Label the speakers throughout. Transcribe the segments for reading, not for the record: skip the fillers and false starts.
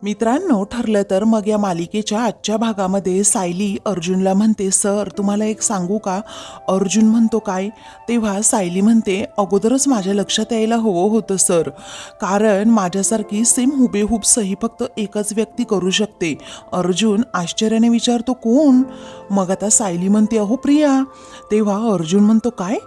Speaker 1: मित्रांनो, ठरलं तर मग या मालिकेच्या आजच्या भागामध्ये सायली अर्जुनला म्हणते, सर तुम्हाला एक सांगू का? अर्जुन म्हणतो, काय? तेव्हा सायली म्हणते, अगोदरच माझ्या लक्षात यायला हवं होतं सर, कारण माझ्यासारखी सेम हुबेहूब सही फक्त एकच व्यक्ती करू शकते. अर्जुन आश्चर्याने विचारतो, कोण? मग आता सायली म्हणते, अहो प्रिया. तेव्हा अर्जुन म्हणतो, काय?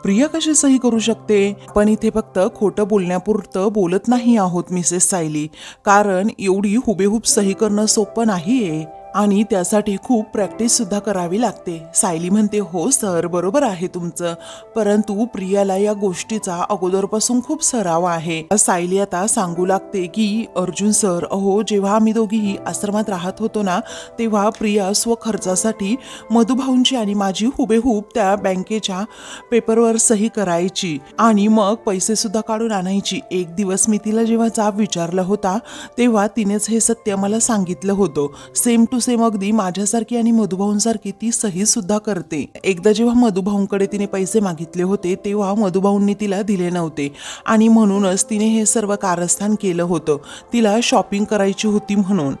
Speaker 1: प्रिया कशी सही करू शकते? पण इथे फक्त खोटं बोलण्यापुरतं बोलत नाही आहोत मिसेस सायली, कारण एवढी हुबेहूब सही करणं सोपं नाहीये आणि त्यासाठी खूप प्रॅक्टिस सुद्धा करावी लागते. सायली म्हणते, हो सर, बरोबर आहे तुमचं, परंतु प्रियाला या गोष्टीचा अगोदरपासून खूप सराव आहे. सायली आता सांगू लागते की अर्जुन सर, अहो जेव्हा आम्ही दोघीही आश्रमात राहत होतो ना, तेव्हा प्रिया स्वखर्चासाठी मधुभाऊंची आणि माझी हुबेहूब त्या बँकेच्या पेपरवर सही करायची आणि मग पैसे सुद्धा काढून आणायची. एक दिवस मी तिला जेव्हा जाब विचारला होता, तेव्हा तिनेच हे सत्य मला सांगितलं होतं. सेम टू सेम अगदी माझ्यासारखी आणि मधुभाऊंसारखी ती सही सुद्धा करते. एकदा जेव्हा मधुभाऊंकडे तिने पैसे मागितले होते, तेव्हा मधुभाऊंनी तिला दिले नव्हते आणि म्हणूनच तिने हे सर्व कारस्थान केलं होतं, तिला शॉपिंग करायची होती म्हणून.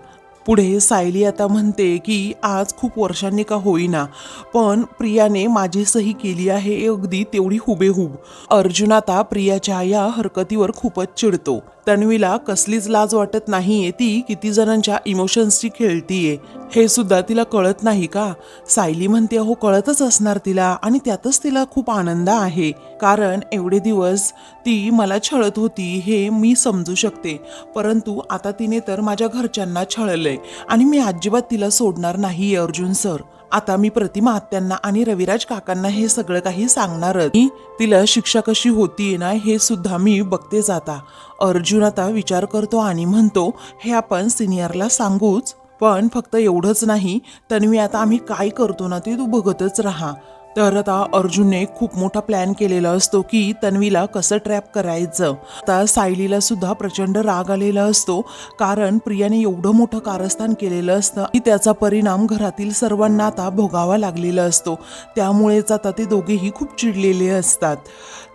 Speaker 1: पुढे सायली आता म्हणते की आज खूप वर्षांनी का होईना, पण प्रियाने माझी सही केली आहे अगदी तेवढी हुबेहूब. अर्जुन आता प्रियाच्या या हरकतीवर खूपच चिडतो. तन्वीला कसलीच लाज वाटत नाहीये, ती किती जणांच्या इमोशन्सची खेळतीये हे सुद्धा तिला कळत नाही का? सायली म्हणते, अहो कळतच असणार तिला, आणि त्यातच तिला खूप आनंद आहे, कारण एवढे दिवस ती मला छळत होती हे मी समजू शकते, परंतु आता तिने तर माझ्या घरच्यांना छळलंय आणि मी अजिबात तिला सोडणार नाही अर्जुन सर. आता मी प्रतिमा आत्यांना आणि रविराज काकांना हे सगळं काही सांगणारच. तिला शिक्षा कशी होतीये ना हे सुद्धा मी बघतेच आता. अर्जुन आता विचार करतो आणि म्हणतो, हे आपण सिनियरला सांगूच, पण फक्त एवढंच नाही, तन्वी आता आम्ही काय करतो ना ते तू बघतच राहा. तर आता अर्जुनने खूप मोठा प्लॅन केलेला असतो की तन्वीला कसं ट्रॅप करायचं. आता सायलीला सुद्धा प्रचंड राग आलेला असतो, कारण प्रियाने एवढं मोठं कारस्थान केलेलं असतं की त्याचा परिणाम घरातील सर्वांना आता भोगावा लागलेला असतो. त्यामुळेच आता ते दोघेही खूप चिडलेले असतात.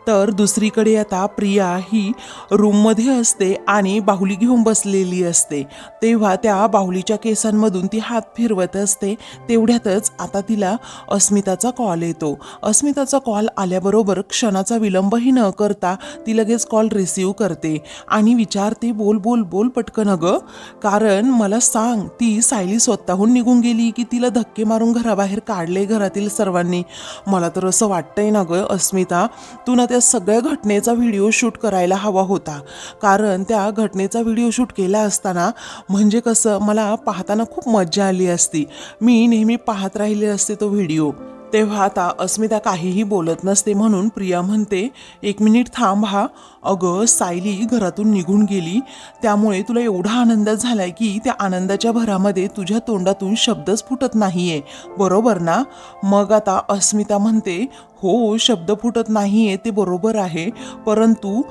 Speaker 1: तर दुसरीकडे आता प्रिया ही रूममध्ये असते आणि बाहुली घेऊन बसलेली असते. तेव्हा त्या बाहुलीच्या केसांमधून ती हात फिरवत असते. तेवढ्यातच आता तिला अस्मिताचा कॉल येतो. अस्मिताचा कॉल आल्याबरोबर क्षणाचा विलंबही न करता ती लगेच कॉल रिसीव करते आणि विचारते, बोल बोल बोल पटकन अगं, कारण मला सांग, ती सायली स्वतःहून निघून गेली की तिला धक्के मारून घराबाहेर काढले घरातील सर्वांनी? मला तर असं वाटतंय ना गं अस्मिता, तू ना त्या सगळ्या घटनेचा व्हिडिओ शूट करायला हवा होता, कारण त्या घटनेचा व्हिडिओ शूट केला असताना म्हणजे कसं मला पाहताना खूप मज्जा आली असती, मी नेहमी पाहत राहिले असते तो व्हिडिओ. तेव्हा आता अस्मिता काहीही बोलत नसते, म्हणून प्रिया म्हणते, एक मिनिट थांब हा, अगं सायली घरातून निघून गेली, त्यामुळे तुला एवढा आनंद झालाय की त्या आनंदाच्या भरामध्ये तुझ्या तोंडातून शब्दच फुटत नाहीये, बरोबर ना? मग आता अस्मिता म्हणते, हो शब्द फुटत नाहीये ते बरोबर आहे, परंतु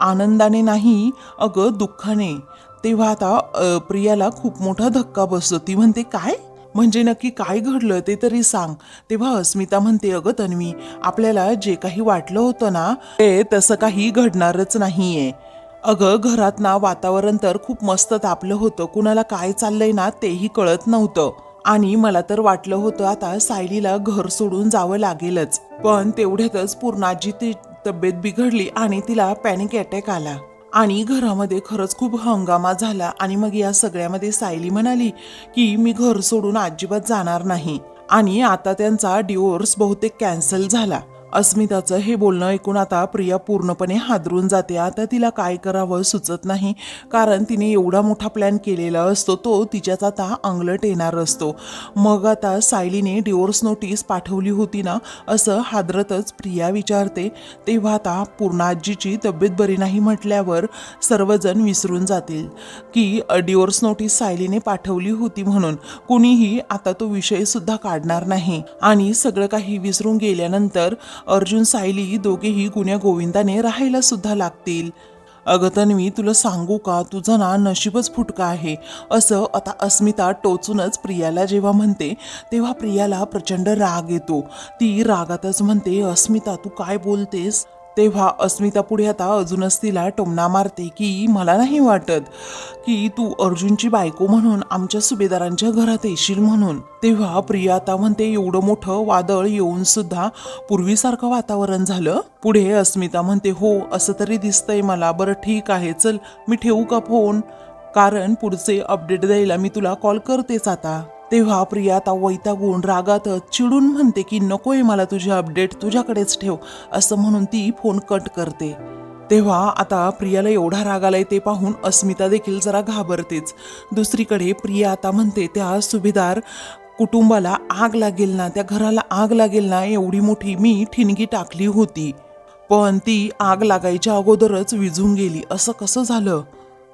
Speaker 1: आनंदाने नाही अगं, दुःखाने. तेव्हा आता प्रियाला खूप मोठा धक्का बसतो. ती म्हणते, काय म्हणजे नक्की काय घडलं ते तरी सांग. तेव्हा अस्मिता म्हणते, अगं तन्वी, आपल्याला जे काही वाटलं होतं ना ते तसं काही घडणारच नाहीये. अगं घरात ना वातावरण तर खूप मस्त तापलं होतं, कुणाला काय चाललंय ना तेही कळत नव्हतं, आणि मला तर वाटलं होतं आता सायलीला घर सोडून जावं लागेलच, पण तेवढ्यातच पूर्णाची तब्येत बिघडली आणि तिला पॅनिक अटॅक आला आणि घरामध्ये खरंच खूप हंगामा झाला. आणि मग या सगळ्यामध्ये सायली म्हणाली की मी घर सोडून अजिबात जाणार नाही, आणि आता त्यांचा डिवोर्स बहुतेक कॅन्सल झाला. अस्मिताचं हे बोलणं ऐकून आता प्रिया पूर्णपणे हादरून जाते. आता तिला काय करावं सुचत नाही, कारण तिने एवढा मोठा प्लॅन केलेला असतो, तो तिच्याच आता अंगलट येणार असतो. मग आता सायलीने डिवोर्स नोटीस पाठवली होती ना, असं हादरतच प्रिया विचारते. तेव्हा आता पूर्णाजीची तब्येत बरी नाही म्हटल्यावर सर्वजण विसरून जातील की डिवोर्स नोटीस सायलीने पाठवली होती म्हणून. कुणीही आता तो विषय सुद्धा काढणार नाही आणि सगळं काही विसरून गेल्यानंतर अर्जुन सायली दोघेही गुण्या गोविंदाने राहायला सुद्धा लागतील. अगं तन्वी, तुला सांगू का, तुझं ना नशीबच फुटका आहे, असं आता अस्मिता टोचूनच प्रियाला जेव्हा म्हणते, तेव्हा प्रियाला प्रचंड राग येतो. ती रागातच म्हणते, अस्मिता तू काय बोलतेस? तेव्हा अस्मिता पुढे आता अजूनच तिला टोमणा मारते की मला नाही वाटत की तू अर्जुनची बायको म्हणून आमच्या सुभेदारांच्या घरात येशील म्हणून. तेव्हा प्रिया आता म्हणते एवढं मोठं वादळ येऊन सुद्धा पूर्वीसारखं वातावरण झालं. पुढे अस्मिता म्हणते हो असं तरी दिसतंय मला. बरं ठीक आहे चल मी ठेवू का फोन, कारण पुढचे अपडेट द्यायला मी तुला कॉल करतेच आता. तेव्हा प्रिया आता वैतागून रागातच चिडून म्हणते की नकोय मला तुझे अपडेट, तुझ्याकडेच ठेव असं म्हणून ती फोन कट करते. तेव्हा आता प्रियाला एवढा राग आलाय ते पाहून अस्मिता देखील जरा घाबरतेच. दुसरीकडे प्रिया आता म्हणते त्या सुभेदार कुटुंबाला आग लागेल ना, त्या घराला आग लागेल ना एवढी मोठी मी ठिणगी टाकली होती, पण ती आग लागायच्या अगोदरच विझून गेली. असं कसं झालं?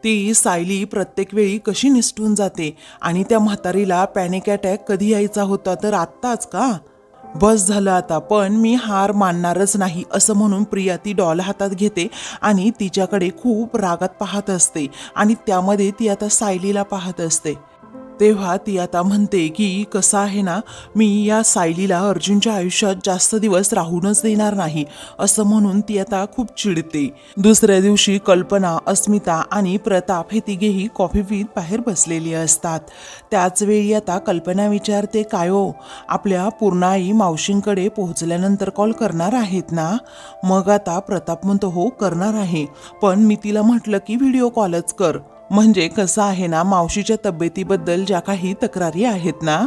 Speaker 1: ती सायली प्रत्येक वेळी कशी निसटून जाते आणि त्या म्हातारीला पॅनिक अटॅक कधी यायचा होता तर आत्ताच का? बस झालं आता, पण मी हार मानणारच नाही असं म्हणून प्रिया ती डॉल हातात घेते आणि तिच्याकडे खूप रागात पाहत असते आणि त्यामध्ये ती आता सायलीला पाहत असते. तेव्हा ती आता म्हणते की कसं आहे ना, मी या सायलीला अर्जुनच्या आयुष्यात जास्त दिवस राहूनच देणार नाही असं म्हणून ती आता खूप चिडते. दुसऱ्या दिवशी कल्पना, अस्मिता आणि प्रताप हे तिघेही कॉफी पीत बाहेर बसलेली असतात. त्याच वेळी आता कल्पना विचारते काय हो, आपल्या पूर्णाई मावशींकडे पोहोचल्यानंतर कॉल करणार आहेत ना? मग आता प्रताप म्हणतो हो करणार आहे, पण मी तिला म्हटलं की व्हिडिओ कॉलच कर, म्हणजे कसं आहे ना मावशीच्या तब्येतीबद्दल ज्या काही तक्रारी आहेत ना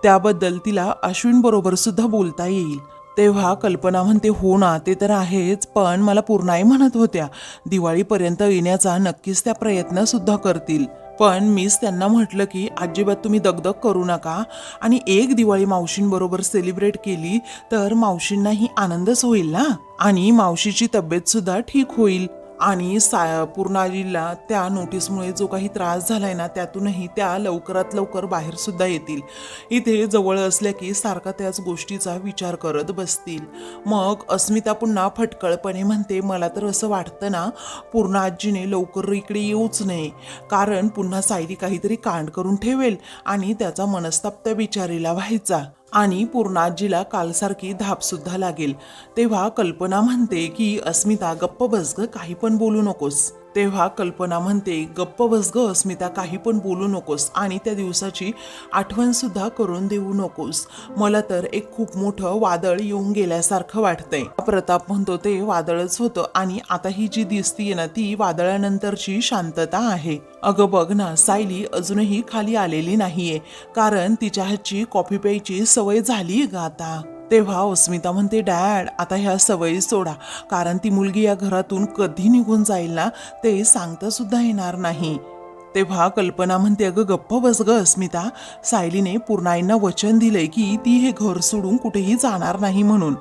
Speaker 1: त्याबद्दल तिला अश्विन बरोबर सुद्धा बोलता येईल. तेव्हा कल्पना म्हणते हो ना ते तर आहेच, पण मला पूर्णाई म्हणत होत्या दिवाळीपर्यंत येण्याचा नक्कीच त्या प्रयत्न सुद्धा करतील, पण मीच त्यांना म्हटलं की अजिबात तुम्ही दगदग करू नका आणि एक दिवाळी मावशींबरोबर सेलिब्रेट केली तर मावशींनाही आनंदच होईल ना आणि मावशीची तब्येत सुद्धा ठीक होईल आणि पूर्णाजीला त्या नोटीसमुळे जो काही त्रास झालाय ना त्यातूनही त्या लवकरात लवकर बाहेर सुद्धा येतील. इथे जवळ असल्या की सारखा त्याच गोष्टीचा विचार करत बसतील. मग अस्मिता पुन्हा फटकळपणे म्हणते मला तर असं वाटतं ना पूर्णाजीने लवकर इकडे येऊच नये, कारण पुन्हा सायली काहीतरी कांड करून ठेवेल आणि त्याचा मनस्ताप त्या बिचारीला व्हायचा आणि पूर्णाजीला कालसारखी धाप सुद्धा लागेल. तेव्हा कल्पना म्हणते की अस्मिता गप्प बस ग, काही पण बोलू नकोस. तेव्हा कल्पना म्हणते गप्प बस ग अस्मिता, काही पण बोलू नकोस आणि त्या दिवसाची आठवण सुद्धा करून देऊ नकोस. मला तर एक खूप मोठं वादळ येऊन गेल्यासारखं वाटतंय. प्रताप म्हणतो ते वादळच होतं आणि आता ही जी दिसतीये ना ती वादळानंतरची शांतता आहे. अगं बघ ना सायली अजूनही खाली आलेली नाहीये, कारण तिच्या हातची कॉफी प्यायची सवय झाली ग आता. तेव्हा अस्मिता म्हणते डॅड आता ह्या सवयी सोडा, कारण ती मुलगी या घरातून कधी निघून जाईल ना ते सांगता सुद्धा येणार नाही. तेव्हा कल्पना म्हणते अगं गप्प बस ग अस्मिता, सायलीने पूर्णाईंना वचन दिलंय की ती हे घर सोडून कुठेही जाणार नाही म्हणून.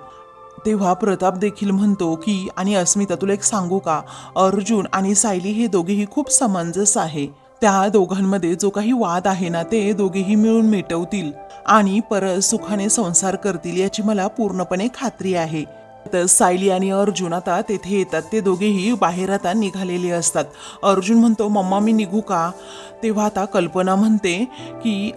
Speaker 1: तेव्हा प्रताप देखील म्हणतो की आणि अस्मिता तुला एक सांगू का, अर्जुन आणि सायली हे दोघेही खूप समंजस आहे. त्या दोघांमध्ये जो काही वाद आहे ना ते दोघेही मिळून मिटवतील आणि परत सुखाने संसार करतील याची मला पूर्णपणे खात्री आहे. तर सायली आणि अर्जुन आता तेथे येतात. ते दोघेही बाहेर आता निघालेले असतात. अर्जुन म्हणतो मम्मा मी निघू का? तेव्हा आता कल्पना म्हणते की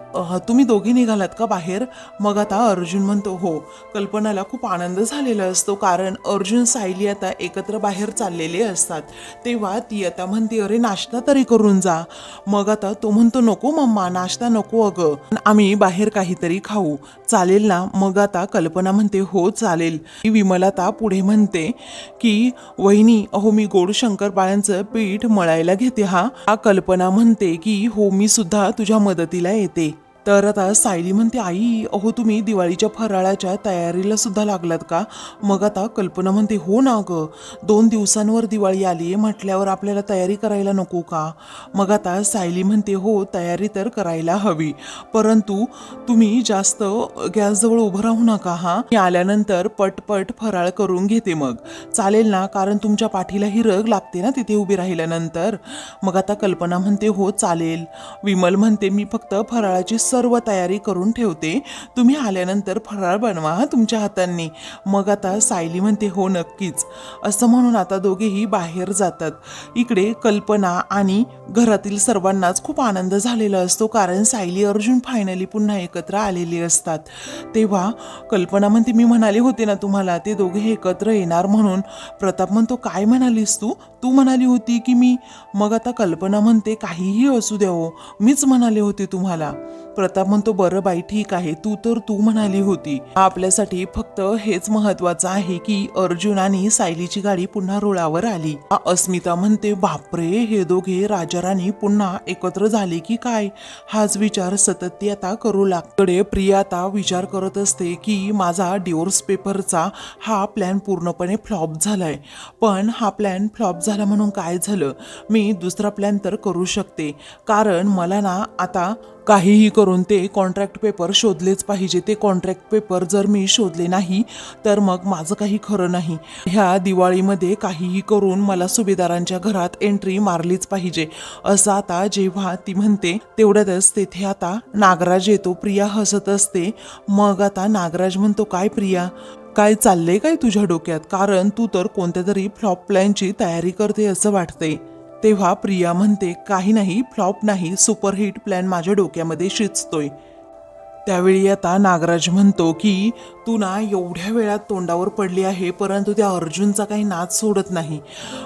Speaker 1: तुम्ही दोघे निघालात का बाहेर? मग आता अर्जुन म्हणतो हो. कल्पनाला खूप आनंद झालेला असतो, कारण अर्जुन सायली आता एकत्र बाहेर चाललेले असतात. तेव्हा ती आता म्हणते अरे नाश्ता तरी करून जा. मग आता तो म्हणतो नको मम्मा नाश्ता नको, अगं आम्ही बाहेर काहीतरी खाऊ, चालेल ना? मग आता कल्पना म्हणते हो चालेल. विमलता पुढे म्हणते की वहिनी अहो मी गोड शंकरपाळ्यांचं पीठ मळायला घेते हा. कल्पना म्हणते की हो मी सुद्धा तुझ्या मदतीला येते. तर आता सायली म्हणते आई अहो तुम्ही दिवाळीच्या फराळाच्या तयारीला सुद्धा लागलात का? मग आता कल्पना म्हणते हो ना ग, 2 दिवसांवर दिवाळी आली म्हटल्यावर आपल्याला तयारी करायला नको का? मग आता सायली म्हणते हो तयारी तर करायला हवी, परंतु तुम्ही जास्त गॅसजवळ उभं राहू नका हा. मी आल्यानंतर पटपट फराळ करून घेते मग, चालेल ना? कारण तुमच्या पाठीलाही रग लागते ना तिथे उभी राहिल्यानंतर. मग आता कल्पना म्हणते हो चालेल. विमल म्हणते मी फक्त फराळाची सर्व तयारी करून ठेवते, तुम्ही आल्यानंतर फराळ बनवा तुमच्या हातांनी. मग आता सायली म्हणते हो नक्कीच. असं म्हणून आता दोघेही बाहेर जातात. इकडे कल्पना आणि घरातील सर्वांनाच खूप आनंद झालेला असतो, कारण सायली अर्जुन फायनली पुन्हा एकत्र आलेले असतात. तेव्हा कल्पना म्हणते मी म्हणाले होते ना तुम्हाला ते दोघे एकत्र येणार म्हणून. प्रताप म्हणतो काय म्हणालीस तू? तू म्हणाली होती की मी. मग आता कल्पना म्हणते काहीही असू द्या हो, मीच म्हणाले होते तुम्हाला. प्रताप म्हणतो बरं बाई ठीक आहे, तू म्हणाली होती. आपल्यासाठी फक्त हेच महत्वाचं आहे की अर्जुन आणि सायलीची गाडी पुन्हा रुळावर आली. अस्मिता म्हणते बापरे, हे दोघे राजाराणी पुन्हा एकत्र झाले की काय, हाच विचार सतत ती आता करू लागते. प्रिया आता विचार करत असते की माझा डिवोर्स पेपरचा हा प्लॅन पूर्णपणे फ्लॉप झालाय. पण हा प्लॅन फ्लॉप झाला म्हणून काय झालं, मी दुसरा प्लॅन तर करू शकते. कारण मला ना आता काहीही करून ते कॉन्ट्रॅक्ट पेपर शोधलेच पाहिजे. ते कॉन्ट्रॅक्ट पेपर जर मी शोधले नाही तर मग माझं काही खरं नाही. ह्या दिवाळीमध्ये काहीही करून मला सुभेदारांच्या घरात एंट्री मारलीच पाहिजे. असं आता जेव्हा ती म्हणते तेवढ्यातच तेथे आता नागराज येतो. प्रिया हसत असते. मग आता नागराज म्हणतो काय प्रिया, काय चाललंय काय तुझ्या डोक्यात? कारण तू तर कोणत्या तरी फ्लॉप प्लॅनची तयारी करते असं वाटतंय. तेव्हा प्रिया म्हणते काही नाही, फ्लॉप नाही, सुपरहिट प्लॅन माझ्या डोक्यामध्ये शिजतोय. त्यावेळी आता नागराज म्हणतो की तू ना एवढ्या वेळात तोंडावर पडली आहे, परंतु त्या अर्जुनचा काही नाच सोडत नाही.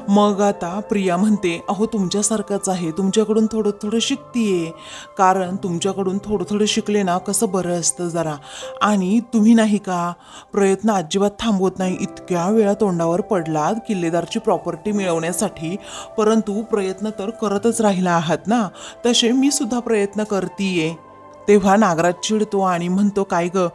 Speaker 1: मग आता प्रिया म्हणते अहो तुमच्यासारखंच आहे, तुमच्याकडून थोडं थोडं शिकतीये. कारण तुमच्याकडून थोडं थोडं शिकले ना कसं बरं असतं जरा. आणि तुम्ही नाही का प्रयत्न अजिबात थांबवत नाही. इतक्या वेळा तोंडावर पडलात किल्लेदारची प्रॉपर्टी मिळवण्यासाठी, परंतु प्रयत्न तर करतच राहिला आहात ना. तसे मी सुद्धा प्रयत्न करतीये. तेव्हा नागराज चिडतो आणि म्हणतो काय ग,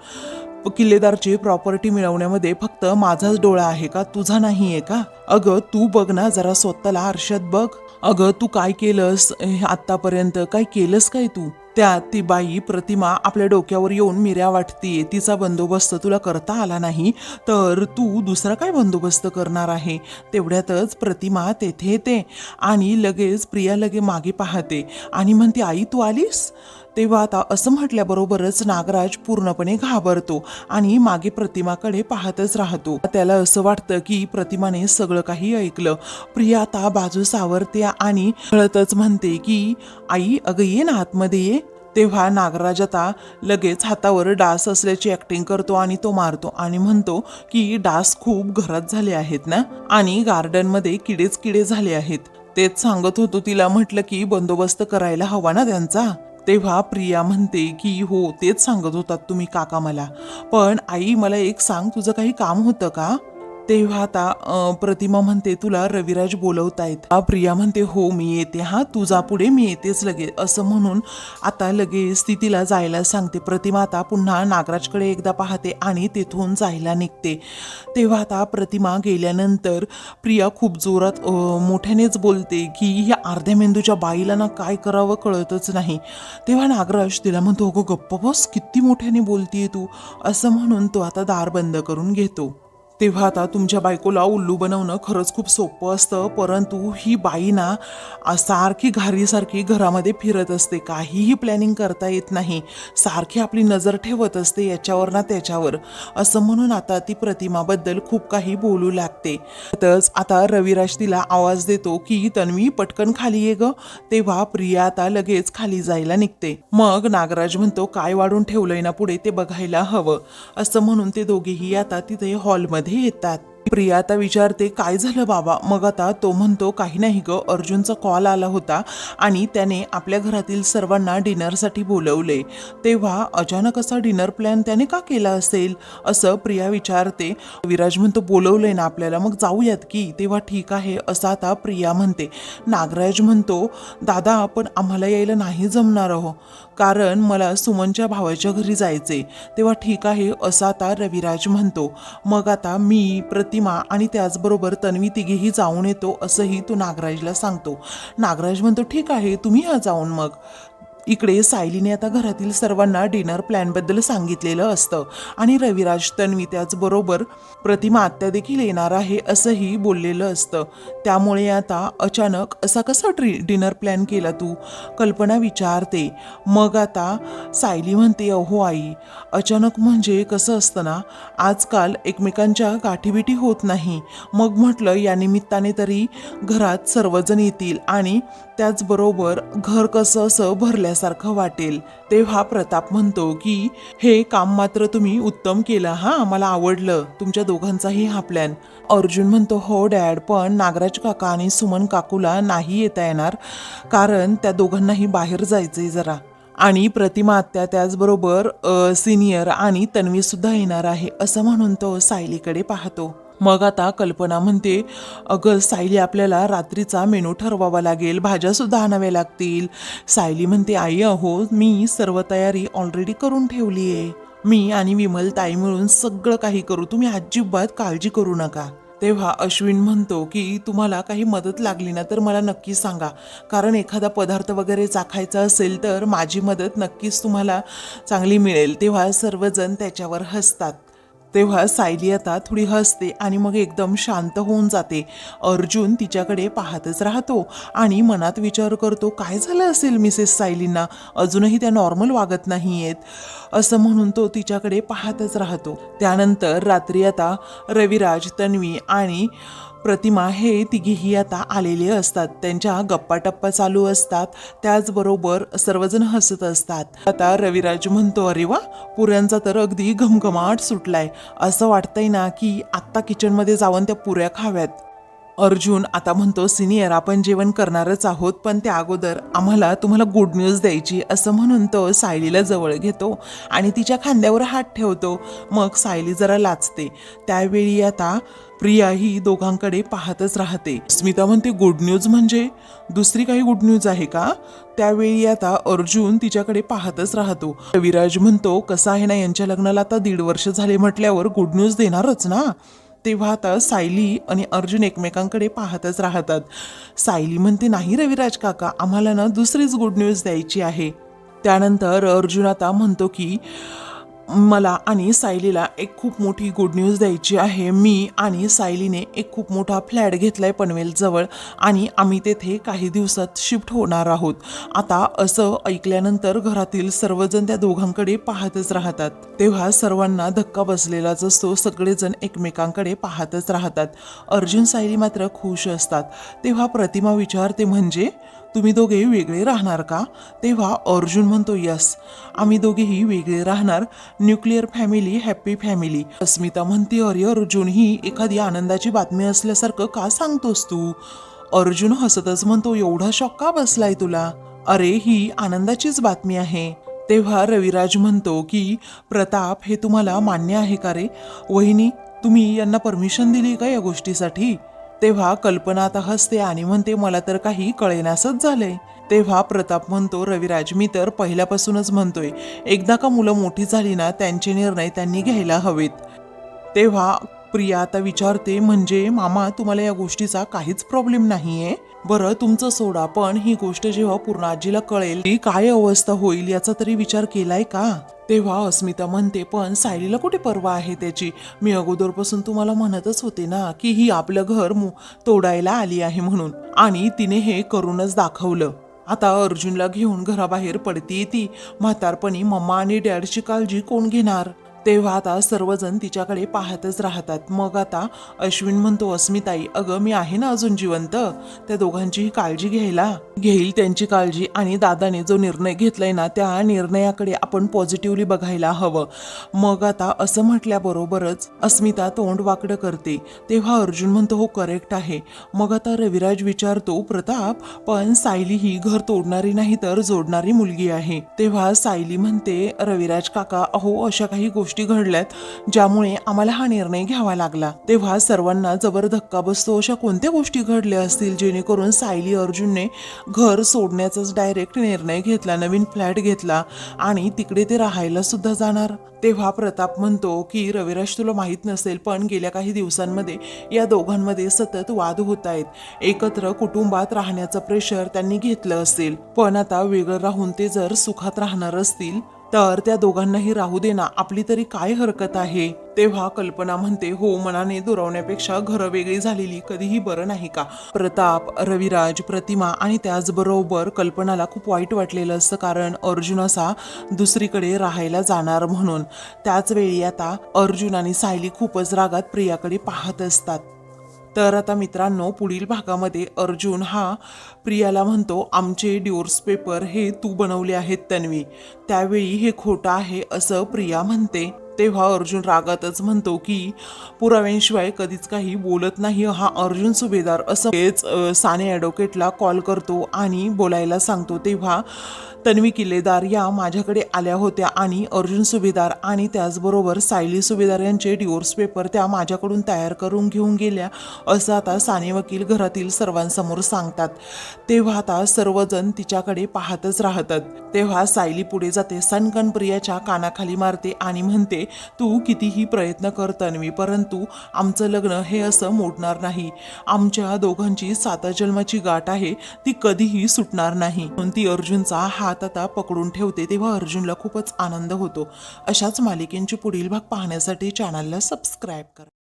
Speaker 1: किल्लेदारची प्रॉपर्टी मिळवण्यामध्ये फक्त माझाच डोळा आहे का, तुझा नाही आहे का? अगं तू बघ ना जरा स्वतःला आरशात बघ. अगं तू काय केलंस आतापर्यंत, काय केलंस काय तू? त्यात ती बाई प्रतिमा आपल्या डोक्यावर येऊन मिऱ्या वाटतीये. तिचा बंदोबस्त तुला करता आला नाही तर तू दुसरा काय बंदोबस्त करणार आहे? तेवढ्यातच प्रतिमा तेथे येते आणि लगेच प्रिया लगे मागे पाहते आणि म्हणते आई तू आलीस? तेव्हा आता असं म्हटल्याबरोबरच नागराज पूर्णपणे घाबरतो आणि मागे प्रतिमाकडे पाहतच राहतो. त्याला असं वाटतं की प्रतिमाने सगळं काही ऐकलं. प्रिया आता बाजू सावरते आणि कळतच म्हणते की आई अगं ये ना आतमध्ये ये. तेव्हा नागराज आता लगेच हातावर डास असल्याची ऍक्टिंग करतो आणि तो मारतो आणि म्हणतो की डास खूप घरात झाले आहेत ना, आणि गार्डनमध्ये किडेच किडे झाले आहेत. तेच सांगत होतो तिला, म्हटलं की बंदोबस्त करायला हवा ना त्यांचा. तेव्हा प्रिया म्हणते की हो तेच सांगत होतात तुम्ही काका मला. पण आई मला एक सांग, तुझं काही काम होतं का? तेव्हा आता प्रतिमा म्हणते तुला रविराज बोलवतायत. प्रिया म्हणते हो मी येते, हा तुझा पुढे मी येतेच लगेच. असं म्हणून आता लगेच ती तिला जायला सांगते. प्रतिमा आता पुन्हा नागराजकडे एकदा पाहते आणि तिथून जायला निघते. तेव्हा आता प्रतिमा गेल्यानंतर प्रिया खूप जोरात मोठ्यानेच बोलते की ह्या अर्ध्या मेंदूच्या बाईला ना काय करावं कळतच नाही. तेव्हा नागराज तिला म्हणतो अगो गप्प बस, किती मोठ्याने बोलतीये तू. असं म्हणून तो आता दार बंद करून घेतो. तेव्हा आता तुमच्या बायकोला उल्लू बनवणं खरंच खूप सोपं असतं, परंतु ही बाई ना सारखी घारीसारखी घरामध्ये फिरत असते, काहीही प्लॅनिंग करता येत नाही, सारखी आपली नजर ठेवत असते याच्यावर ना त्याच्यावर. असं म्हणून आता ती प्रतिमाबद्दल खूप काही बोलू लागते. तसंच आता रविराज तिला आवाज देतो की तन्वी पटकन खाली ये ग. तेव्हा प्रिया आता लगेच खाली जायला निघते. मग नागराज म्हणतो काय वाढून ठेवलंय ना पुढे ते बघायला हवं. असं म्हणून ते दोघेही आता तिथे हॉलमध्ये येतात. प्रिया आता विचारते काय झालं बाबा. मग आता तो म्हणतो काही नाही ग, अर्जुनचा कॉल आला होता आणि त्याने आपल्या घरातील सर्वांना डिनरसाठी बोलवले. तेव्हा अचानक असा डिनर प्लॅन त्याने का केला असेल असं प्रिया विचारते. विराज म्हणतो बोलवलंय ना आपल्याला, मग जाऊयात की. तेव्हा ठीक आहे असं आता प्रिया म्हणते. नागराज म्हणतो दादा आपण आम्हाला यायला नाही जमणार आहो, कारण मला सुमनच्या भावाच्या घरी जायचे. तेव्हा ठीक आहे असं आता रविराज म्हणतो. मग आता मी प्रतिमा आणि त्याचबरोबर तन्वी तिघेही जाऊन येतो असंही तो नागराजला सांगतो. नागराज म्हणतो ठीक आहे तुम्ही या जाऊन. मग इकडे सायलीने आता घरातील सर्वांना डिनर प्लॅनबद्दल सांगितलेलं असतं आणि रविराज, तन्वी त्याचबरोबर प्रतिमा आत्या देखील येणार आहे असंही बोललेलं असतं. त्यामुळे आता अचानक असा कसा डिनर प्लॅन केला तू, कल्पना विचारते. मग आता सायली म्हणते, अहो आई, अचानक म्हणजे कसं असतं ना, आजकाल एकमेकांच्या गाठीबिटी होत नाही. मग म्हटलं या निमित्ताने तरी घरात सर्वजण येतील आणि त्याचबरोबर घर कसं असं भरल्यासारखं वाटेल. तेव्हा प्रताप म्हणतो की हे काम मात्र तुम्ही उत्तम केलं, हां, मला आवडलं तुमच्या दोघांचाही हा प्लॅन. अर्जुन म्हणतो, हो डॅड, पण नागराज काका आणि सुमन काकूला नाही येता येणार कारण त्या दोघांनाही बाहेर जायचंय जरा. आणि प्रतिमा आत्या त्याचबरोबर सिनियर आणि तन्वी सुद्धा येणार आहे असं म्हणून तो सायलीकडे पाहतो. मग आता कल्पना म्हणते, अगं सायली, आपल्याला रात्रीचा मेनू ठरवावा लागेल, भाज्या सुद्धा आणाव्या लागतील. सायली म्हणते, आई अहो, मी सर्व तयारी ऑलरेडी करून ठेवली आहे. मी आणि विमल ताई मिळून सगळं काही करू, तुम्ही अजिबात काळजी करू नका. तेव्हा अश्विन म्हणतो की तुम्हाला काही मदत लागली ना तर मला नक्की सांगा, कारण एखादा पदार्थ वगैरे चाखायचा असेल तर माझी मदत नक्कीच तुम्हाला चांगली मिळेल. तेव्हा सर्वजण त्याच्यावर हसतात. तेव्हा सायली आता थोडी हसते आणि मग एकदम शांत होऊन जाते. अर्जुन तिच्याकडे पाहतच राहतो आणि मनात विचार करतो, काय झालं असेल मिसेस सायलींना, अजूनही त्या नॉर्मल वागत नाही आहेत असं म्हणून तो तिच्याकडे पाहतच राहतो. त्यानंतर रात्री आता रविराज, तन्वी आणि प्रतिमा हे तिघेही आता आलेले असतात. त्यांच्या गप्पा टप्पा चालू असतात, त्याचबरोबर सर्वजण हसत असतात. आता रविराज म्हणतो, अरे वा, पुऱ्यांचा तर अगदी घमघमाट सुटलाय, असं वाटतंय ना की आत्ता किचनमध्ये जाऊन त्या पुऱ्या खाव्यात. अर्जुन आता म्हणतो, सिनियर, आपण जेवण करणारच आहोत, पण त्या अगोदर आम्हाला तुम्हाला गुड न्यूज द्यायची असं म्हणून तो सायलीला जवळ घेतो आणि तिच्या खांद्यावर हात ठेवतो. मग सायली जरा लाजते. त्यावेळी आता प्रिया ही दोघांकडे पाहतच राहते. स्मिता म्हणते, गुड न्यूज म्हणजे दुसरी काही गुड न्यूज आहे का? त्यावेळी आता अर्जुन तिच्याकडे पाहतच राहतो. रविराज म्हणतो, कसं आहे ना, यांच्या लग्नाला आता 1.5 वर्ष झाले म्हटल्यावर गुड न्यूज देणारच ना. तेव्हा आता सायली आणि अर्जुन एकमेकांकडे पाहतच राहतात. सायली म्हणते, नाही रविराज काका, आम्हाला ना दुसरीच गुड न्यूज द्यायची आहे. त्यानंतर अर्जुन आता म्हणतो की मला आणि सायलीला एक खूप मोठी गुड न्यूज द्यायची आहे. मी आणि सायलीने एक खूप मोठा फ्लॅट घेतलाय पनवेलजवळ आणि आम्ही तेथे काही दिवसात शिफ्ट होणार आहोत. आता असं ऐकल्यानंतर घरातील सर्वजण त्या दोघांकडे पाहतच राहतात. तेव्हा सर्वांना धक्का बसलेलाच असतो, सगळेजण एकमेकांकडे पाहतच राहतात. अर्जुन, सायली मात्र खुश असतात. तेव्हा प्रतिमा विचारते, म्हणजे तुम्ही दोघे वेगळे राहणार का? तेव्हा अर्जुन म्हणतो, यस, आम्ही दोघेही वेगळे राहणार, न्यूक्लिअर फॅमिली, हॅप्पी फॅमिली. अस्मिता म्हणते, अरे अर्जुन, ही एखादी आनंदाची बातमी असल्यासारखं का सांगतोस तू? अर्जुन हसतच म्हणतो, एवढा शॉक का बसलाय तुला? अरे, ही आनंदाचीच बातमी आहे. तेव्हा रविराज म्हणतो की प्रताप, हे तुम्हाला मान्य आहे का रे? वहिनी, तुम्ही यांना परमिशन दिली का या गोष्टीसाठी? तेव्हा कल्पना आता हसते आणि म्हणते, मला तर काही कळेनासच झालंय. तेव्हा प्रताप म्हणतो, रविराज, मी तर पहिल्यापासूनच म्हणतोय, एकदा का मुलं मोठी झाली ना, त्यांचे निर्णय त्यांनी घ्यायला हवेत. तेव्हा प्रिया आता विचारते, म्हणजे मामा, तुम्हाला या गोष्टीचा काहीच प्रॉब्लेम नाहीये? बरं, तुमचं सोडा, पण ही गोष्ट जेव्हा पूर्ण आजीला कळेल की काय अवस्था होईल याचा तरी विचार केलाय का? तेव्हा अस्मिता म्हणते, पण सायलीला कुठे परवा आहे त्याची? मी अगोदरपासून तुम्हाला म्हणतच होते ना की ही आपलं घर तोडायला आली आहे म्हणून, आणि तिने हे करूनच दाखवलं. आता अर्जुनला घेऊन घराबाहेर पडती ती. म्हातारपणी मम्मा आणि डॅडची काळजी कोण घेणार? तेव्हा आता सर्वजण तिच्याकडे पाहतच राहतात. मग आता अश्विन म्हणतो, अस्मिताई, अगं मी आहे ना अजून जिवंत, त्या दोघांचीही काळजी घेईल त्यांची काळजी, आणि दादाने जो निर्णय घेतलाय ना त्या निर्णयाकडे आपण पॉझिटिव्हली बघायला हवं. मग आता असं म्हटल्याबरोबरच अस्मिता तोंड वाकडं करते. तेव्हा अर्जुन म्हणतो, हो करेक्ट आहे. मग आता रविराज विचारतो, प्रताप, पण सायली ही घर तोडणारी नाही तर जोडणारी मुलगी आहे. तेव्हा सायली म्हणते, रविराज काका, अहो, अशा काही गोष्टी गोष्टी घडल्यात ज्यामुळे आम्हाला हा निर्णय घ्यावा लागला. तेव्हा सर्वांना जबर धक्का बसतो. अशा कोणत्या गोष्टी घडल्या असतील जेणेकरून सायली अर्जुनने घर सोडण्याचाच डायरेक्ट निर्णय घेतला, नवीन फ्लॅट घेतला आणि तिकडे ते राहायला सुद्धा जाणार. तेव्हा प्रताप म्हणतो की रविराज तुला माहीत नसेल पण गेल्या काही दिवसांमध्ये या दोघांमध्ये सतत वाद होत आहेत. एकत्र कुटुंबात राहण्याचं प्रेशर त्यांनी घेतलं असेल, पण आता वेगळं राहून ते जर सुखात राहणार असतील तर त्या दोघांनाही राहू दे ना, आपली तरी काय हरकत आहे. तेव्हा कल्पना म्हणते हो, मनाने दुरावण्यापेक्षा घरं वेगळी झालेली कधीही बरं नाही का. प्रताप, रविराज, प्रतिमा आणि त्याचबरोबर कल्पनाला खूप वाईट वाटलेलं असतं कारण अर्जुन असा दुसरीकडे राहायला जाणार म्हणून. त्याच वेळी आता अर्जुन आणि सायली खूपच रागात प्रियाकडे पाहत असतात. तर आता मित्रांनो, पुढील भागामध्ये अर्जुन हा प्रियाला म्हणतो आमचे डिवोर्स पेपर हे तू बनवले आहेत तन्वी, त्यावेळी हे खोटं आहे असं प्रिया म्हणते. तेव्हा अर्जुन रागातच म्हणतो की पुराव्यांशिवाय कधीच काही बोलत नाही हा अर्जुन सुभेदार, असं हेच साने ॲडव्होकेटला कॉल करतो आणि बोलायला सांगतो. तेव्हा तन्वी किल्लेदार या माझ्याकडे आल्या होत्या आणि अर्जुन सुभेदार आणि त्याचबरोबर सायली सुभेदार यांचे डिवोर्स पेपर त्या माझ्याकडून तयार करून घेऊन गेल्या असं आता साने वकील घरातील सर्वांसमोर सांगतात. तेव्हा आता सर्वजण तिच्याकडे पाहतच राहतात. तेव्हा सायली पुढे जाते, सनकन प्रियाच्या कानाखाली मारते आणि म्हणते तू कितीही प्रयत्न कर तन्वी, परंतु आमचं लग्न हे असं मोडणार नाही. आमच्या दोघांची 7 जन्माची गाठ आहे, ती कधीही सुटणार नाही. ती अर्जुनचा हात आता पकडून ठेवते. तेव्हा अर्जुनला खूपच आनंद होतो. अशाच मालिकेंचे पुढील भाग पाहण्यासाठी चॅनलला सबस्क्राईब करा.